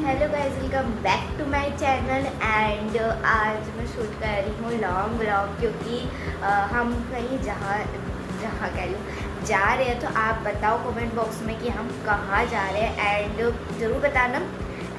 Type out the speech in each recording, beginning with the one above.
Hello guys, welcome back to my channel. And आज मैं shoot कर रही हूँ लॉन्ग व्लॉग, क्योंकि हम कहीं जहाँ जहाँ कह लूँ जा रहे हैं। तो आप बताओ कमेंट बॉक्स में कि हम कहाँ जा रहे हैं, एंड ज़रूर बताना।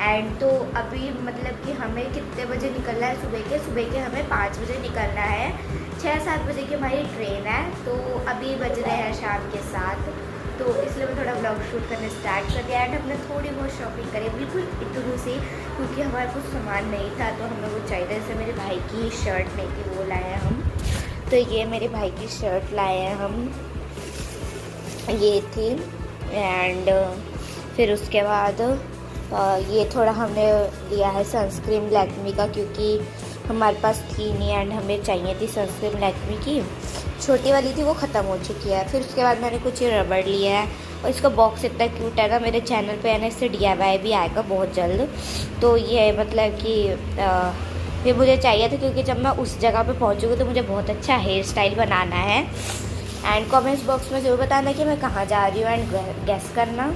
एंड तो अभी मतलब कि हमें कितने बजे निकलना है? सुबह के हमें 5 बजे निकलना है। 6-7 बजे की हमारी ट्रेन है। तो अभी बज रहे हैं शाम के 7, तो इसलिए मैं थोड़ा व्लॉग शूट करने स्टार्ट कर दिया। एंड हमने थोड़ी बहुत शॉपिंग करी, बिल्कुल इतनी सी, क्योंकि हमारे कुछ सामान नहीं था तो हमें वो चाहिए। जैसे मेरे भाई की शर्ट नहीं थी, वो लाए हैं हम। तो ये मेरे भाई की शर्ट लाए हैं हम, ये थी। एंड फिर उसके बाद ये थोड़ा हमने लिया है सनस्क्रीन लैक्मी का, क्योंकि हमारे पास थी नहीं एंड हमें चाहिए थी सनस्क्रीन लैक्मी की। छोटी वाली थी, वो ख़त्म हो चुकी है। फिर उसके बाद मैंने कुछ रबड़ लिया है, और इसका बॉक्स इतना क्यूट है ना। मेरे चैनल पे है ना, इससे DIY भी आएगा बहुत जल्द। तो ये मतलब कि ये मुझे चाहिए था, क्योंकि जब मैं उस जगह पे पहुंचूंगी तो मुझे बहुत अच्छा हेयर स्टाइल बनाना है। एंड कमेंट्स बॉक्स में ज़रूर बताना कि मैं कहाँ जा रही हूँ, एंड गेस करना।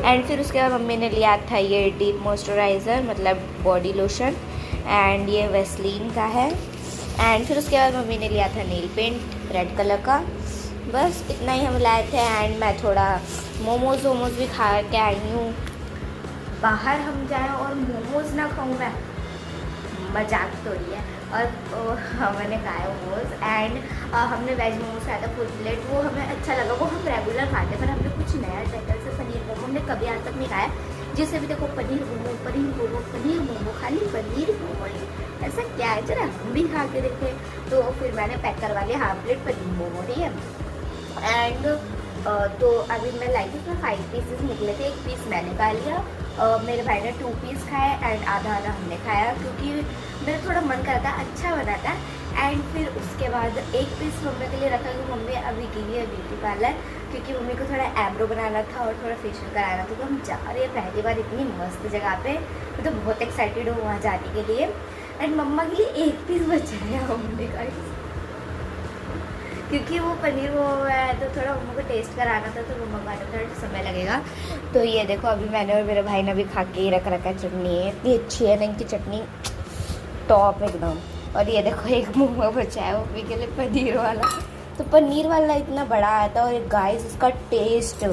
एंड फिर उसके बाद मम्मी ने लिया था ये डीप मॉइस्चराइज़र, मतलब बॉडी लोशन, एंड ये वेस्लीन का है। एंड फिर उसके बाद मम्मी ने लिया था नेल पेंट रेड कलर का। बस इतना ही हम लाए थे। एंड मैं थोड़ा मोमोज़ भी खा के आई हूँ। बाहर हम जाएँ और मोमोज़ ना खाऊँ मैं, मजाक तो ही है। और हमने खाया मोमोज़, एंड हमने वेज मोमोज खाया था फुल प्लेट। वो हमें अच्छा लगा, वो हम रेगुलर खाते, पर हमने कुछ नया ट्राई से पनीर मोमो हमने कभी आज तक नहीं खाया। जिसे भी देखो पनीर मोमो खाली पनीर मोमो, ऐसा क्या है? जरा हम भी खा के देखे। तो फिर मैंने पैक करवा लिया हाफ प्लेट पनीर मोमो, ठीक है। एंड तो अभी मैं लाई थी, उसमें 5 पीसेस निकले थे। 1 पीस मैंने खा लिया, मेरे भाई ने 2 पीस खाए, एंड आधा हमने खाया, क्योंकि मेरा थोड़ा मन कर रहा था, अच्छा बना था। एंड फिर उसके बाद 1 पीस मम्मी के लिए रखा, क्योंकि मम्मी अभी गई है ब्यूटी पार्लर, क्योंकि मम्मी को थोड़ा एब्रो बनाना था और थोड़ा फेशियल कराना था। तो हम जा रहे हैं पहली बार इतनी मस्त जगह पे, मैं तो बहुत एक्साइटेड हूँ वहाँ जाने के लिए। एंड मम्मा के लिए 1 पीस बच रहा है हमने का, क्योंकि वो पनीर वो है तो थोड़ा मम्मा को टेस्ट कराना था, तो मम्मा को आने में थोड़ा समय लगेगा। तो ये देखो, अभी मैंने और मेरे भाई ने भी खा के ही रखा है। चटनी है इतनी अच्छी है ना, इनकी चटनी टॉप एकदम। और ये देखो एक मोमो बचा है, वो भी के लिए पनीर वाला। तो पनीर वाला इतना बड़ा आया था। और गाइस इसका टेस्ट,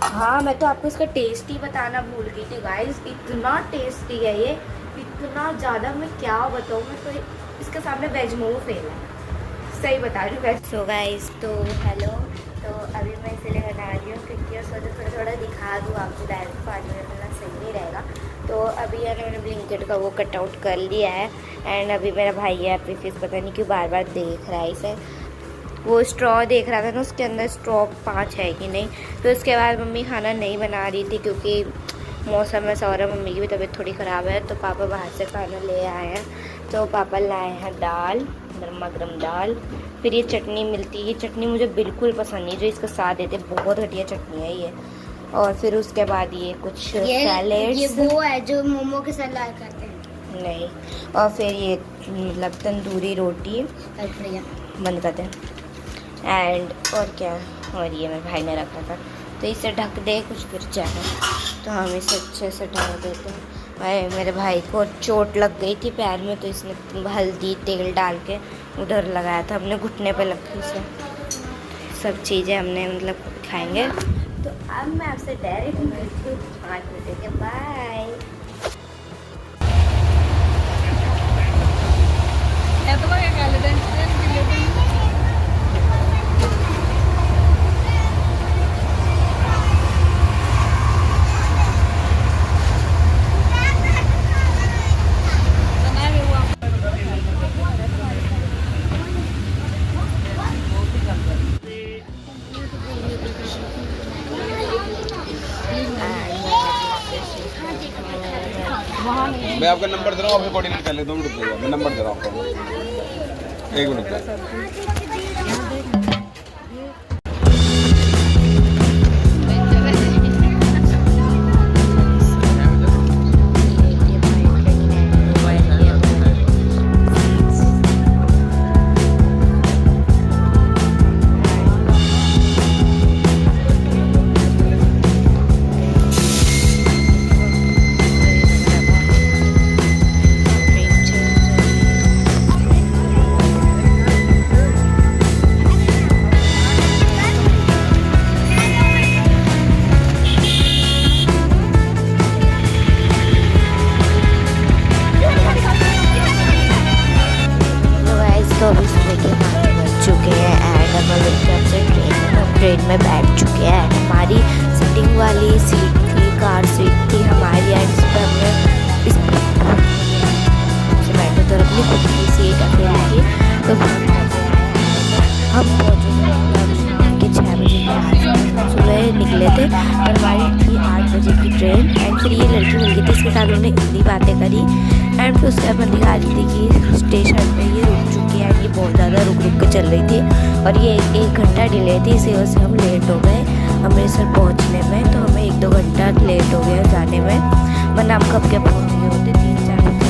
हाँ मैं तो आपको इसका टेस्ट ही बताना भूल गई थी गाइस, इतना टेस्टी है ये, इतना ज़्यादा, मैं क्या बताऊँ। मैं तो इसके सामने वेज मोमो फेल है, सही बता रही हूँ। सो गाइस, तो हेलो। तो अभी मैं इसलिए बना रही हूँ क्योंकि उस वजह थोड़ा थोड़ा दिखा दूँ आपको, डायरेक्ट पानी में मिलना सही नहीं रहेगा। तो अभी यार मैंने ब्लिंकेट का वो कट आउट कर लिया है। एंड अभी मेरा भाई है अपनी फीस, पता नहीं क्यों बार बार देख रहा है इसे। वो स्ट्रॉ देख रहा था ना, उसके अंदर स्ट्रॉ 5 है कि नहीं। तो इसके बाद मम्मी खाना नहीं बना रही थी, क्योंकि मौसम ऐसा हो रहा है, मम्मी की भी तबीयत थोड़ी ख़राब है। तो पापा बाहर से खाना ले आए हैं। तो पापा लाए हैं दाल, गर्मा गर्म दाल। फिर ये चटनी मिलती है, ये चटनी मुझे बिल्कुल पसंद नहीं, जो इसका साथ देते, बहुत घटिया चटनी है ये। और फिर उसके बाद ये कुछ सैलेड्स, ये वो है जो मोमो के साथ लाया करते हैं। नहीं। और फिर ये मतलब तंदूरी रोटी बंद करते हैं। एंड और क्या, और ये मेरे भाई ने रखा था, तो इसे ढक दे कुछ गिर जाए, तो हम इसे अच्छे से ढक देते हैं। मेरे भाई को चोट लग गई थी पैर में, तो इसने हल्दी तेल डाल के उधर लगाया था, हमने घुटने पे लगी से। सब चीज़ें हमने मतलब खाएंगे। तो अब मैं आपसे डायरेक्ट मिलती हूँ 5 मिनट के, बाय। मैं आपका नंबर दे रहा हूँ, आपसे कोऑर्डिनेट कर लेता हूँ। 2 मिनट लगेगा, मैं नंबर दे रहा हूँ आपको, 1 मिनट। ट्रेन। एंड फिर ये लड़की मिल गई थी, इसके साथ उन्होंने इतनी बातें करी। एंड फिर उसके बाद मैं दिखा रही थी कि स्टेशन पे ये रुक चुकी है। ये बहुत ज़्यादा रुक रुक के चल रही थी और ये 1 घंटा डिले थी, इसी वजह से हम लेट हो गए अमृतसर पहुंचने में। तो हमें 1-2 घंटा लेट हो गया जाने में, वरना हम कब के पहुंच गए होते 3-4 घंटे।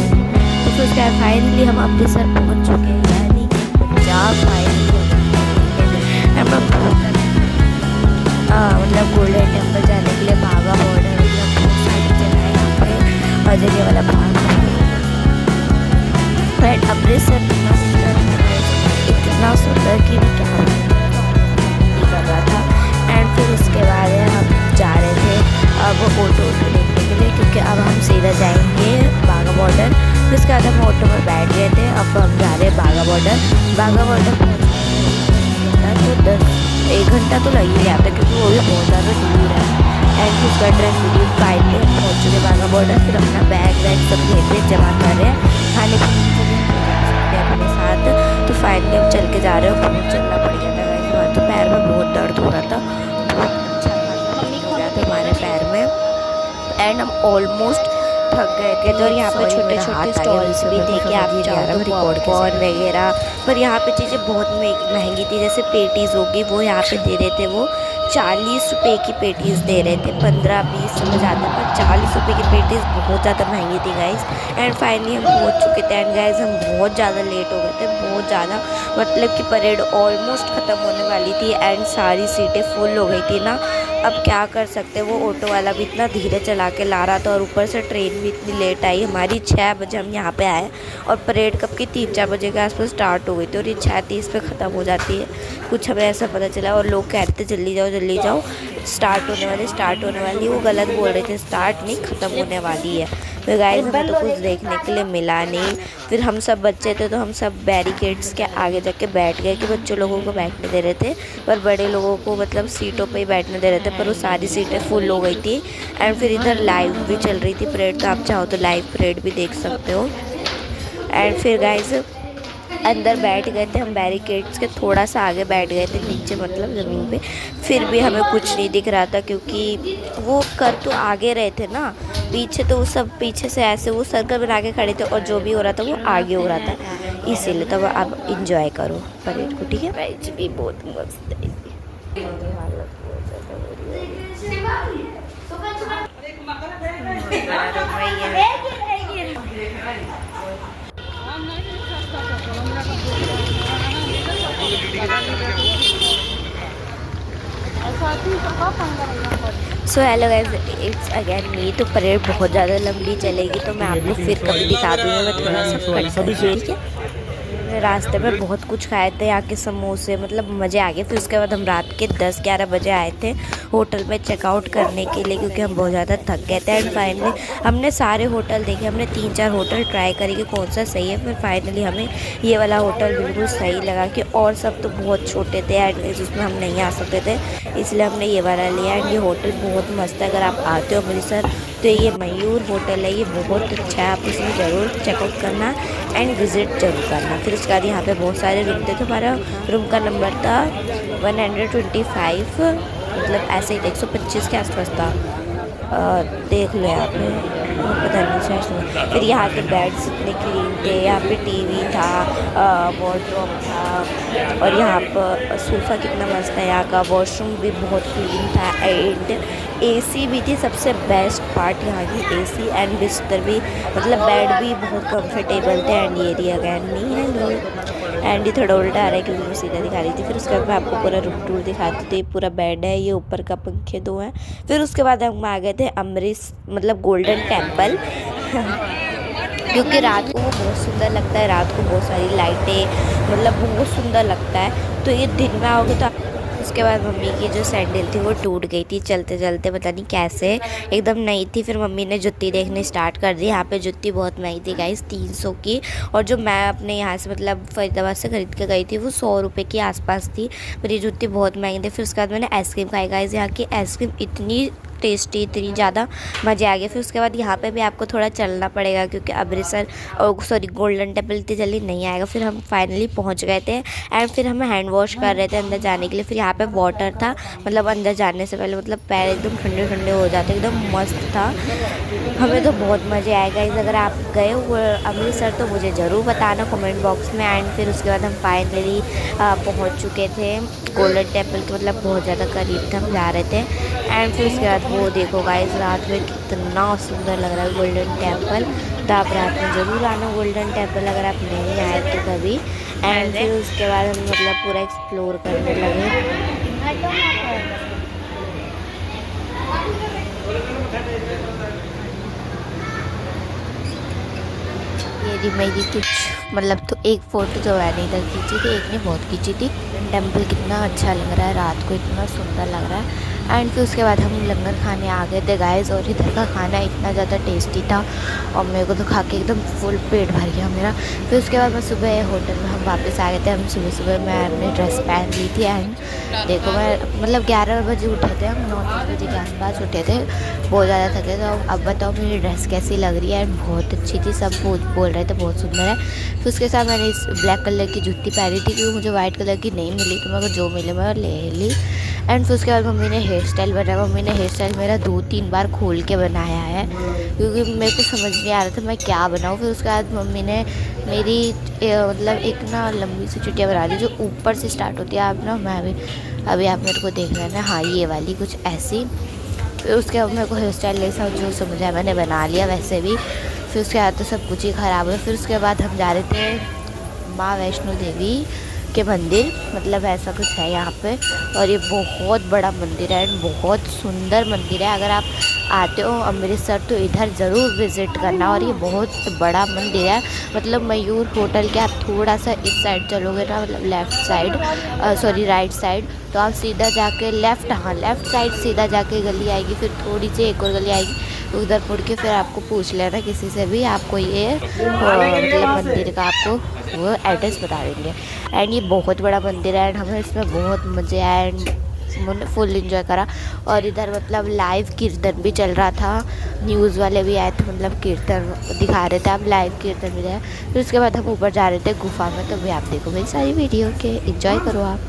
तो फिर उसके बाद फाइनली हम अमृतसर पहुंच चुके हैं, यानी कि पंजाब फाइनली मतलब गोल्डन टेम्पल जाने के लिए बाघा बॉर्डर मतलब बहुत सारी जगह है यहाँ पे और जगह वाला बाग है। अमृतसर इतना सुंदर कि मैं क्या कर रहा था। एंड फिर उसके बाद हम जा रहे थे अब ऑटो देखने के लिए, क्योंकि अब हम सीधा जाएंगे बाघा बॉर्डर। फिर उसके बाद हम ऑटो में बैठ गए थे, अब हम जा रहे हैं बाघा बॉर्डर। बाघा बॉर्डर तो 1 घंटा तो लग ही जाता है, क्योंकि वो भी बहुत ज़्यादा दूर है। एंड उसका ट्रेन फाइनली पहुँच चुके बाघा बॉर्डर। फिर अपना बैग वैग सब घेर जमा कर रहे हैं, खाने पीने अपने साथ। तो फाइनली हम चल के जा रहे हो, बहुत चलना पड़ गया था वैसे, तो पैर में बहुत दर्द हो रहा था, बहुत अच्छा हो रहा था हमारे पैर में। एंड हम ऑलमोस्ट थक गए थे। तो यहाँ पे छोटे छोटे स्टॉल्स भी थे कि आप चाहो तो पॉपकॉर्न वगैरह, पर यहाँ पे चीज़ें बहुत महंगी थी। जैसे पेटीज़ होगी वो यहाँ पे दे रहे थे, वो 40 रुपये की पेटीज़ दे रहे थे, 15-20 समझ आते, पर 40 रुपये की पेटीज़ बहुत ज़्यादा महंगी थी गाइस। एंड फाइनली हम पहुँच चुके थे। एंड गाइस हम बहुत ज़्यादा लेट हो गए थे, बहुत ज़्यादा, मतलब कि परेड ऑलमोस्ट ख़त्म होने वाली थी एंड सारी सीटें फुल हो गई थी ना। अब क्या कर सकते, वो ऑटो वाला भी इतना धीरे चला के ला रहा था और ऊपर से ट्रेन भी इतनी लेट आई हमारी। 6 बजे हम यहाँ पे आए और परेड कब की 3-4 बजे के आसपास स्टार्ट हो गई थी और ये 6:30 पे ख़त्म हो जाती है, कुछ हमें ऐसा पता चला। और लोग कह रहे थे जल्दी जाओ, स्टार्ट होने वाली। वो गलत बोल रहे थे, स्टार्ट नहीं ख़त्म होने वाली है। फिर गाइस हमें तो कुछ देखने के लिए मिला नहीं। फिर हम सब बच्चे थे तो हम सब बैरिकेड्स के आगे जाके बैठ गए कि बच्चों लोगों को बैठने दे रहे थे, पर बड़े लोगों को मतलब सीटों पे ही बैठने दे रहे थे, पर वो सारी सीटें फुल हो गई थी। एंड फिर इधर लाइव भी चल रही थी परेड, तो आप चाहो तो लाइव परेड भी देख सकते हो। एंड फिर गाइस अंदर बैठ गए थे हम, बैरिकेड्स के थोड़ा सा आगे बैठ गए थे, नीचे मतलब ज़मीन पे। फिर भी हमें कुछ नहीं दिख रहा था, क्योंकि वो कर तो आगे रहे थे ना, पीछे तो वो सब पीछे से ऐसे वो सर्कल बना के खड़े थे और जो भी हो रहा था वो आगे हो रहा था, इसीलिए। तो आप इंजॉय करो परेड को, ठीक है। प्राइज भी बहुत मस्त है। So hello guys, it's again me. तो परेड बहुत ज़्यादा लंबी चलेगी, तो मैं आपको फिर कभी दिखा दूँगी। मैं थोड़ा सा कट, ठीक है। रास्ते में बहुत कुछ खाए थे, यहाँ के समोसे, मतलब मज़े आ गए। फिर उसके बाद हम रात के 10-11 बजे आए थे होटल में चेकआउट करने के लिए, क्योंकि हम बहुत ज़्यादा थक गए थे। एंड फाइनली हमने सारे होटल देखे, हमने 3-4 होटल ट्राई करी कि कौन सा सही है। फिर फाइनली हमें ये वाला होटल बिल्कुल सही लगा, कि और सब तो बहुत छोटे थे एंड जिसमें हम नहीं आ सकते थे, इसलिए हमने ये वाला लिया। एंड ये होटल बहुत मस्त है, अगर आप आते हो अमृतसर तो ये मयूर होटल है, ये बहुत अच्छा है, आप इसमें ज़रूर चेकआउट करना एंड विज़िट जरूर करना। फिर उसके बाद यहाँ पे बहुत सारे रूम थे, तो हमारा रूम का नंबर था 125, मतलब ऐसे ही 125 के आसपास था, देख लो आपने, पता नहीं शायद। फिर यहाँ के बेड्स इतने क्लीन थे, यहाँ पे टीवी था, वार्डरोब था, और यहाँ पर सोफ़ा कितना मस्त है, यहाँ का वॉशरूम भी बहुत क्लीन था। एंड एसी भी थी, सबसे बेस्ट पार्ट यहाँ की एसी। एंड बिस्तर भी, मतलब बेड भी बहुत कंफर्टेबल थे। एंड ये एरिया अगैन नहीं है लोग, एंड ये थोड़ा उल्टा आ रहा है क्योंकि मैं सीधा दिखा रही थी। फिर उसके बाद मैं आपको पूरा रूम टूर दिखाती थी। पूरा बेड है, ये ऊपर का पंखे 2 हैं। फिर उसके बाद हम आ गए थे अमृतसर, मतलब गोल्डन टेम्पल क्योंकि रात को वो बहुत सुंदर लगता है, रात को बहुत सारी लाइटें, मतलब बहुत सुंदर लगता है। तो ये दिन में आओगे तो उसके बाद मम्मी की जो सैंडल थी वो टूट गई थी चलते चलते, पता नहीं कैसे, एकदम नई थी। फिर मम्मी ने जुत्ती देखने स्टार्ट कर दी। यहाँ पे जुत्ती बहुत महंगी थी गाइस, 300 की, और जो मैं अपने यहाँ से मतलब फरीदाबाद से ख़रीद के गई थी वो 100 रुपये के आसपास थी, पर ये जुत्ती बहुत महंगी थी। फिर उसके बाद मैंने आइसक्रीम खाई गाइस, यहाँ की आइसक्रीम इतनी टेस्टी, इतनी ज़्यादा मज़े आ गए। फिर उसके बाद यहाँ पे भी आपको थोड़ा चलना पड़ेगा क्योंकि अमृतसर गोल्डन टेम्पल इतनी जल्दी नहीं आएगा। फिर हम फाइनली पहुँच गए थे एंड फिर हमें हैंड वॉश कर रहे थे अंदर जाने के लिए। फिर यहाँ पे वाटर था, मतलब अंदर जाने से पहले मतलब पैर एकदम ठंडे ठंडे हो जाते, एकदम मस्त था। हमें तो बहुत मज़े आए गाइस। अगर आप गए हो अमृतसर तो मुझे ज़रूर बताना कमेंट बॉक्स में। एंड फिर उसके बाद हम फाइनली पहुंच चुके थे गोल्डन टेम्पल के, मतलब बहुत ज़्यादा करीब थे, हम जा रहे थे। एंड फिर उसके बाद वो देखो गाइस, रात में कितना सुंदर लग रहा है गोल्डन टेम्पल। तो आप रात में ज़रूर आना गोल्डन टेम्पल अगर आप नहीं आए तो कभी। एंड फिर उसके बाद हम मतलब पूरा एक्सप्लोर करने लगे। ये रही मेरी कुछ मतलब तो एक फ़ोटो जो मैंने इधर खींची थी, एक ने बहुत खींची थी। टेम्पल कितना अच्छा लग रहा है, रात को इतना सुंदर लग रहा है। एंड फिर उसके बाद हम लंगर खाने आ गए थे गाइस, और इधर का खाना इतना ज़्यादा टेस्टी था और मेरे को तो खा के एकदम फुल पेट भर गया मेरा। फिर उसके बाद मैं सुबह होटल में हम वापस आ गए थे। हम सुबह सुबह मैं अपनी ड्रेस पहन ली थी एंड देखो मैं मतलब 11 बजे उठे थे, हम 9-10 बजे के आसपास उठे थे, बहुत ज़्यादा थके थे। अब बताओ मेरी ड्रेस कैसी लग रही है। एंड बहुत अच्छी थी, सब बोल रहे थे बहुत सुंदर है। फिर उसके साथ मैंने इस ब्लैक कलर की जूती पहनी थी क्योंकि मुझे वाइट कलर की नहीं मिली, तो मेरे को जो मिले मैं ले ली। एंड फिर उसके बाद मम्मी ने हेयर स्टाइल बनाया। मम्मी ने हेयर स्टाइल मेरा 2-3 बार खोल के बनाया है क्योंकि मेरे को समझ नहीं आ रहा था मैं क्या बनाऊँ। फिर उसके बाद मम्मी ने मेरी मतलब एक ना लंबी सी चुटिया बना दी जो ऊपर से स्टार्ट होती है। आप ना मैं अभी आप मेरे को देख रहे हैं ना, हाँ ये वाली कुछ ऐसी। फिर उसके बाद मेरे को हेयर स्टाइल जैसा जो समझ आया मैंने बना लिया वैसे भी। फिर उसके बाद तो सब कुछ ही ख़राब हुआ। फिर उसके बाद हम जा रहे थे माँ वैष्णो देवी के मंदिर, मतलब ऐसा कुछ है यहाँ पे। और ये बहुत बड़ा मंदिर है, बहुत सुंदर मंदिर है। अगर आप आते हो अमृतसर तो इधर ज़रूर विज़िट करना। और ये बहुत बड़ा मंदिर है, मतलब मयूर होटल के आप थोड़ा सा इस साइड चलोगे ना, मतलब left side sorry right side, तो आप सीधा जाके लेफ़्ट साइड सीधा जाके गली आएगी। फिर थोड़ी सी एक और गली आएगी, उधर मुड़ के फिर आपको पूछ लेना किसी से भी, आपको ये मतलब मंदिर का आपको वो एड्रेस बता देंगे। एंड ये बहुत बड़ा मंदिर है एंड हमें इसमें बहुत मज़े आए एंड फुल इंजॉय करा। और इधर मतलब लाइव कीर्तन भी चल रहा था, न्यूज़ वाले भी आए थे, मतलब कीर्तन दिखा रहे थे, अब लाइव कीर्तन भी रहे। फिर उसके बाद हम ऊपर जा रहे थे गुफा में, तो भी आप देखो मेरी सारी वीडियो के इंजॉय करो आप।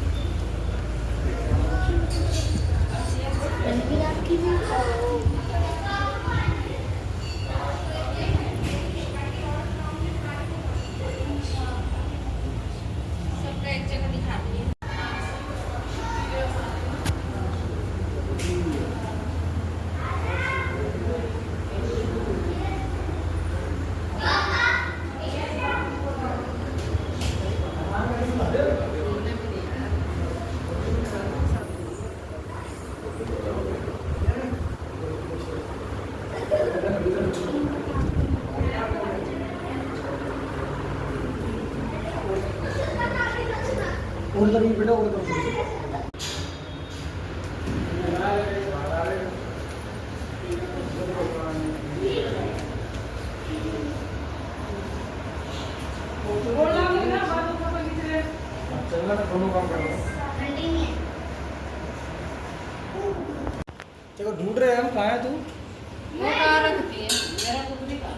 देखो ढूंढ रहे हैं हम, कहाँ है तू? वो कहाँ रखती है? मेरा कुछ नहीं कहा।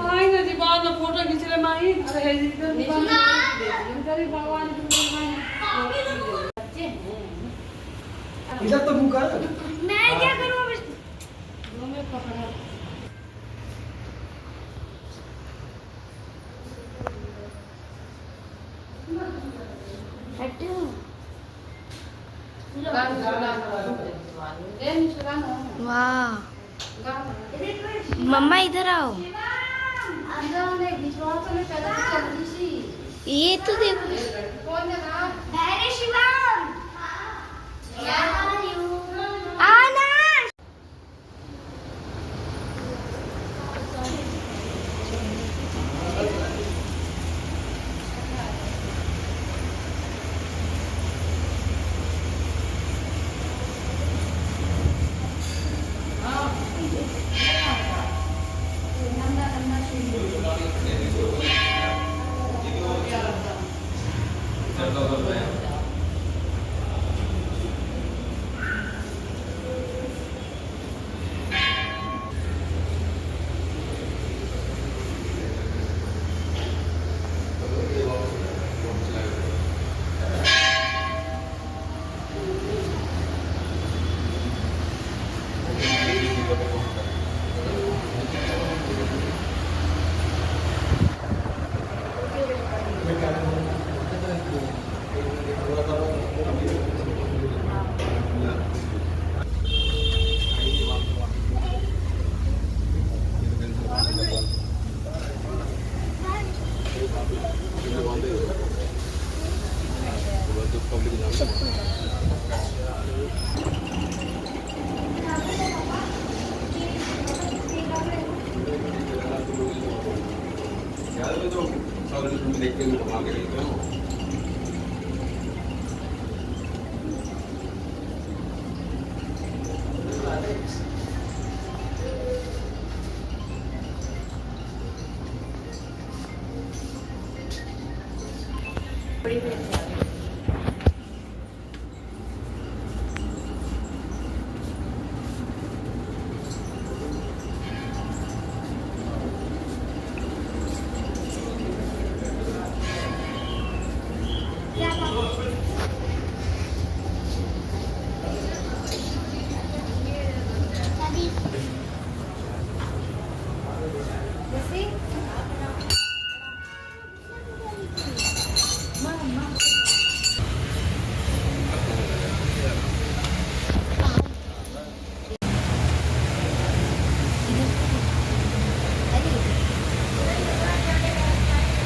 आएंगे जी बाद में फोटो खींच ले माही। अरे है जी इधर भगवान की इधर तो मुँह कर। मैं क्या करूँ अब? में पकड़ा। वाह मम्मा इधर आओ, ये तो देखो आना। तो सारे तुम देख के घुमा के लेते हो। बड़ी प्लेट है।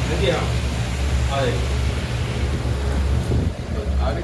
देखिए हाँ आ जाइए आगे।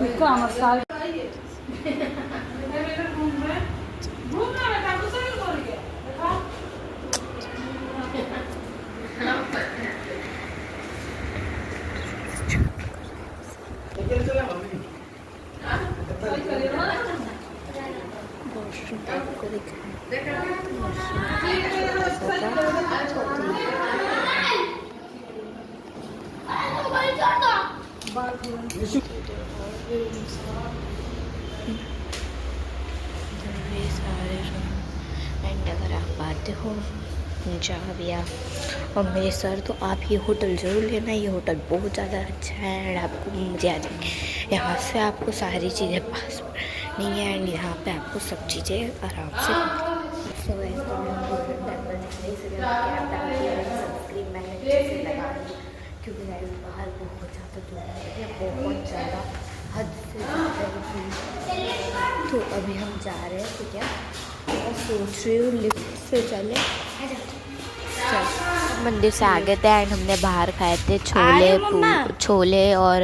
इसका मसाला मेरे रूम में घूमना बेटा दूसरे को बोल के देखा लेकिन चला मम्मी वॉशरूम आपको एंड अगर आप आते हो पंजाब या अमृतसर तो आप ये होटल ज़रूर लेना। ये होटल बहुत ज़्यादा अच्छा है एंड आपको मज़े आ जाएंगे। यहाँ से आपको सारी चीज़ें पास नहीं है एंड यहाँ पे आपको सब चीज़ें आराम से सनस्क्रीन मैंने अच्छे से लगा ली क्योंकि गाइस बाहर बहुत ज़्यादा धूप है, बहुत ज़्यादा हद से ज़्यादा। तो अभी हम जा रहे हैं, ठीक है। मैं सोच रही हूँ लिफ्ट से चले। मंदिर से आगे थे एंड हमने बाहर खाए थे छोले और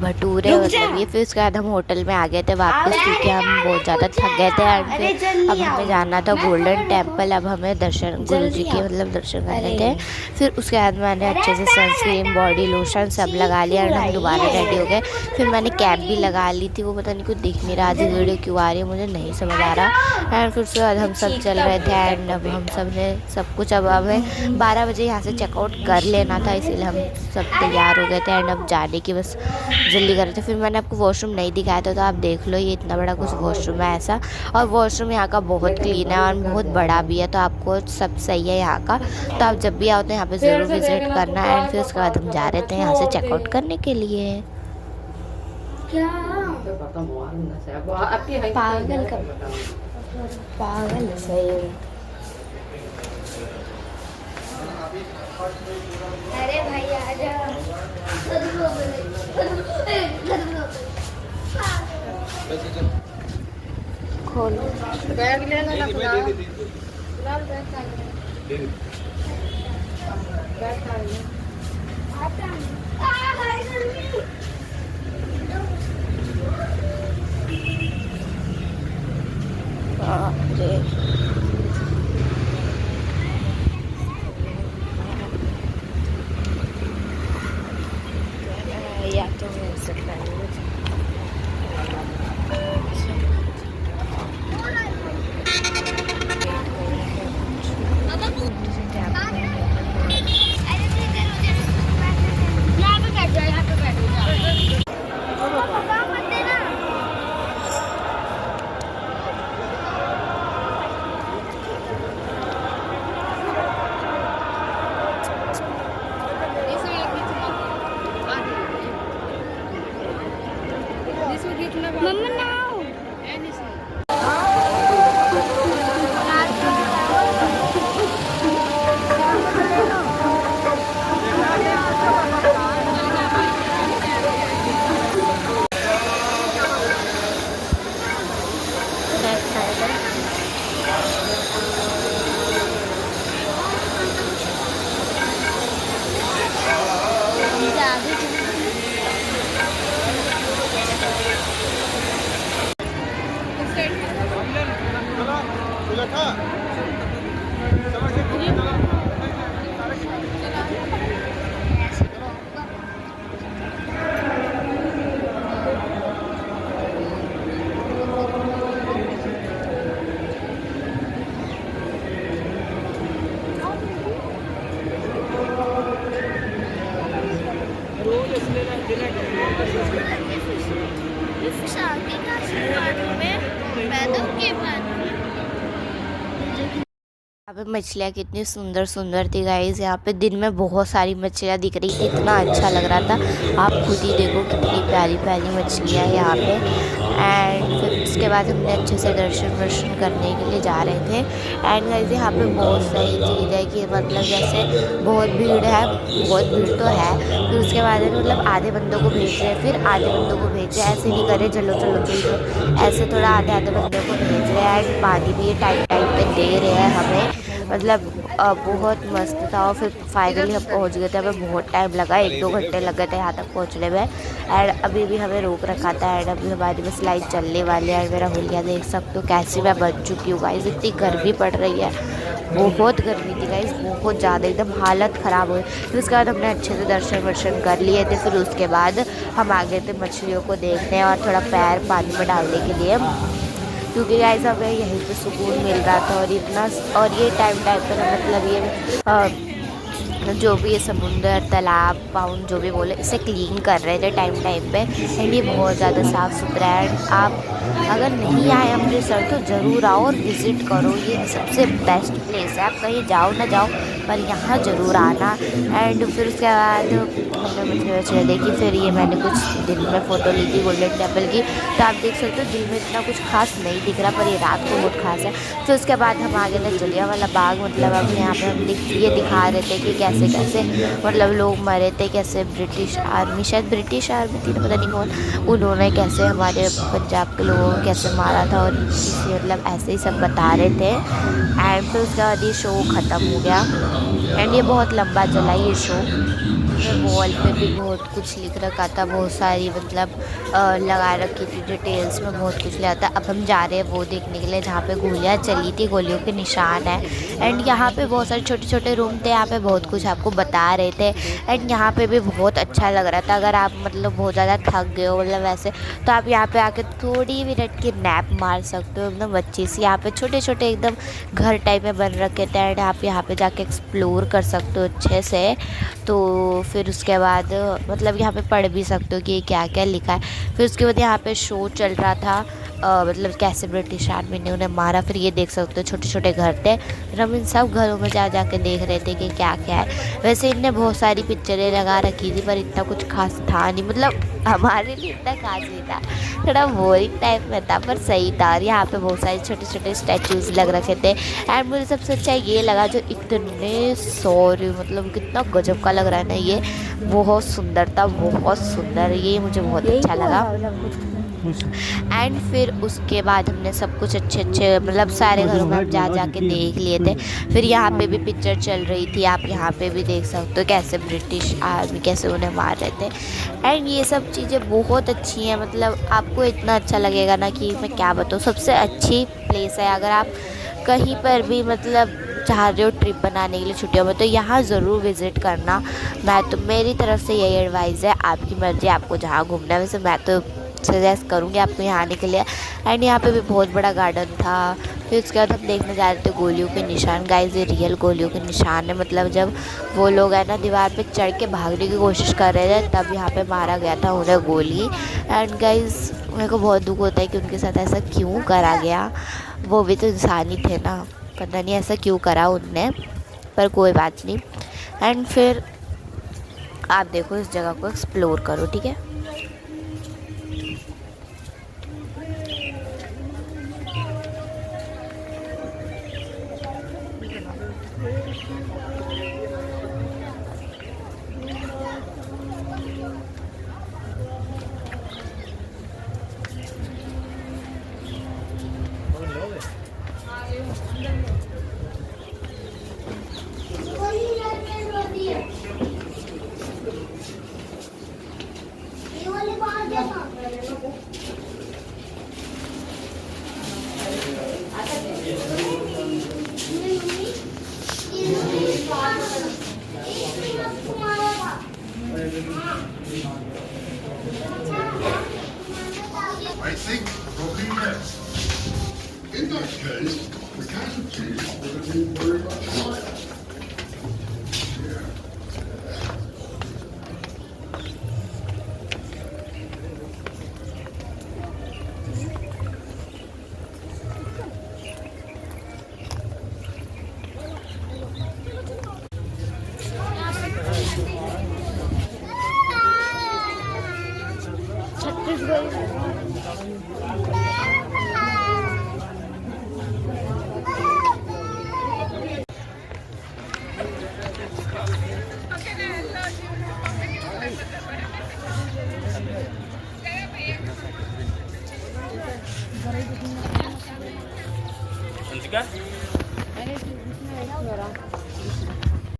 भटूरे मतलब ये। फिर उसके बाद हम होटल में आ गए थे वापस क्योंकि हम बहुत ज़्यादा थक गए थे एंड फिर अब हमें जाना था गोल्डन टेम्पल। अब हमें दर्शन गुरु जी के मतलब दर्शन करने थे। फिर उसके बाद मैंने अच्छे से सनस्क्रीन बॉडी लोशन सब लगा लिया एंड हम दोबारा रेडी हो गए। फिर मैंने कैप भी लगा ली थी, वो पता नहीं कुछ दिख नहीं रहा, आधी वीडियो क्यों आ रही है मुझे नहीं समझ आ रहा। एंड फिर उसके बाद हम सब चल रहे थे एंड अब हम सब ने सब कुछ अब हमें 12 बजे यहाँ से चेकआउट कर लेना था, इसीलिए हम सब तैयार हो गए थे एंड अब जाने की बस जल्दी कर रहे थे। फिर मैंने आपको वॉशरूम नहीं दिखाया था तो आप देख लो, ये इतना बड़ा कुछ वॉशरूम है ऐसा। और वॉशरूम यहाँ का बहुत क्लीन है और बहुत बड़ा भी है, तो आपको सब सही है यहाँ का। तो आप जब भी आओ तो यहाँ पे ज़रूर विजिट करना। एंड फिर उसके बाद हम जा रहे थे यहाँ से चेकआउट करने के लिए। पागल का पागल सही। अरे भाई आजा खोल बैग लेना ना पूरा लाल बैग का बैग का अरे या तो मैं सकता हूँ यहाँ पे मछलियाँ कितनी सुंदर सुंदर थी गाइस। यहाँ पे दिन में बहुत सारी मछलियाँ दिख रही थी, इतना अच्छा लग रहा था। आप खुद ही देखो कितनी प्यारी प्यारी मछलियाँ हैं यहाँ पे। एंड फिर उसके बाद हमने अच्छे से दर्शन करने के लिए जा रहे थे। एंड गाइस यहाँ पे बहुत सही चीज़ है कि मतलब जैसे बहुत भीड़ है, बहुत भीड़ तो है, फिर उसके बाद मतलब आधे बंदों को भेज रहे हैं, फिर आधे बंदों को भेज रहे हैं, ऐसे नहीं करे चलो चलो चलो, ऐसे थोड़ा आधे आधे बंदों को भेज रहे हैं। एंड पानी भी ये टाइम टाइम पे दे रहे हैं हमें, मतलब बहुत मस्त था। और फिर फाइनली हम पहुंच गए थे। हमें बहुत टाइम लगा, 1-2 घंटे लग गए थे यहाँ तक पहुंचने में। एंड अभी भी हमें रोक रखा था। एंड अभी हमारी बस लाइट चलने वाली है। मेरा हुलिया देख सकते हो कैसी मैं बन चुकी हूँ गाइस। इतनी गर्मी पड़ रही है, बहुत गर्मी थी गाइस, बहुत ज़्यादा, एकदम हालत ख़राब हुई। फिर उसके बाद हमने अच्छे से दर्शन कर लिए थे। फिर उसके बाद हम आ गए थे मछलियों को देखने और थोड़ा पैर पानी में डालने के लिए, क्योंकि गाइस हमें यहीं पे सुकून मिल रहा था। और इतना, और ये टाइम पर मतलब ये जो भी ये समुंदर, तालाब, पाउंड जो भी बोले, इसे क्लीन कर रहे थे टाइम पे। एंड ये बहुत ज़्यादा साफ़ सुथरा है। आप अगर नहीं आए अमृतसर तो ज़रूर आओ और विज़िट करो, ये सबसे बेस्ट प्लेस है। आप कहीं जाओ ना जाओ पर यहाँ ज़रूर आना। एंड फिर उसके बाद हमने मछलियाँ देखी। फिर ये मैंने कुछ दिन में फ़ोटो ली थी गोल्डन टेम्पल की, तो आप देख सकते हो दिन में इतना कुछ खास नहीं दिख रहा, पर ये रात को बहुत खास है। फिर उसके बाद हम आ गए थे जलियांवाला बाग। मतलब अब यहाँ पे हम ये दिखा रहे थे कि कैसे कैसे मतलब लोग मरे थे, कैसे ब्रिटिश आर्मी, शायद ब्रिटिश आर्मी थी, पता नहीं कौन, उन्होंने कैसे हमारे पंजाब के लोगों को कैसे मारा था। और इसी मतलब ऐसे ही सब बता रहे थे। एंड फिर उसके बाद ये शो ख़त्म हो गया। एंड ये बहुत लंबा चला ये शो। वॉल पे भी बहुत कुछ लिख रखा था, बहुत सारी मतलब लगा रखी थी डिटेल्स में, बहुत कुछ लिखा था। अब हम जा रहे हैं वो देखने के लिए जहाँ पे गोलियाँ चली थी, गोलियों के निशान है। एंड यहाँ पे बहुत सारे छोटे छोटे रूम थे, यहाँ पे बहुत कुछ आपको बता रहे थे। एंड यहाँ पे भी बहुत अच्छा लग रहा था। अगर आप मतलब बहुत ज़्यादा थक गए हो मतलब वैसे, तो आप यहाँ पे आके थोड़ी मिनट की नैप मार सकते हो एकदम अच्छी सी। यहाँ पे छोटे छोटे एकदम घर टाइप में बन रखे थे। एंड आप यहाँ पे जाके एक्सप्लोर कर सकते हो अच्छे से। तो फिर उसके बाद मतलब यहाँ पे पढ़ भी सकते हो कि क्या क्या लिखा है। फिर उसके बाद यहाँ पे शो चल रहा था, मतलब कैसे ब्रिटिश आर्मी ने उन्हें मारा। फिर ये देख सकते हो छोटे छोटे घर थे, फिर हम इन सब घरों में जा के देख रहे थे कि क्या क्या है। वैसे इनने बहुत सारी पिक्चरें लगा रखी थी, पर इतना कुछ खास था नहीं, मतलब हमारे लिए इतना खास नहीं था, थोड़ा बोरिंग टाइप में था, पर सही था। और यहाँ पे बहुत सारे छोटे छोटे स्टैचूज़ लग रखे थे। एंड मुझे सबसे अच्छा ये लगा जो इतने सॉरी मतलब कितना गजब का लग रहा है ना, ये बहुत सुंदर था, बहुत सुंदर, ये मुझे बहुत अच्छा लगा। एंड फिर उसके बाद हमने सब कुछ अच्छे मतलब सारे घरों में जा के देख लिए थे। फिर यहाँ पे भी पिक्चर चल रही थी, आप यहाँ पे भी देख सकते हो कैसे ब्रिटिश आर्मी कैसे उन्हें मार रहे थे। एंड ये सब चीज़ें बहुत अच्छी हैं, मतलब आपको इतना अच्छा लगेगा ना कि मैं क्या बताऊँ। सबसे अच्छी प्लेस है अगर आप कहीं पर भी मतलब चाह रहे हो ट्रिप बनाने के लिए छुट्टियों में, तो यहाँ ज़रूर विज़िट करना। मैं तो मेरी तरफ से यही एडवाइस है, आपकी मर्ज़ी आपको जहाँ घूमना है। वैसे मैं तो सजेस्ट करूँगी आपको यहाँ आने के लिए। एंड यहाँ पे भी बहुत बड़ा गार्डन था। फिर उसके बाद हम देखने जा रहे थे गोलियों के निशान। गाइस ये रियल गोलियों के निशान है, मतलब जब वो लोग है ना दीवार पे चढ़ के भागने की कोशिश कर रहे थे तब यहाँ पे मारा गया था उन्हें गोली। एंड गाइस मेरे को बहुत दुख होता है कि उनके साथ ऐसा क्यों करा गया, वो भी तो इंसान ही थे ना, पता नहीं ऐसा क्यों करा उनने, पर कोई बात नहीं। एंड फिर आप देखो इस जगह को एक्सप्लोर करो, ठीक है। I think probably yes. In that case, the casualties would have been very much higher. क्या मैंने इसमें एक मेरा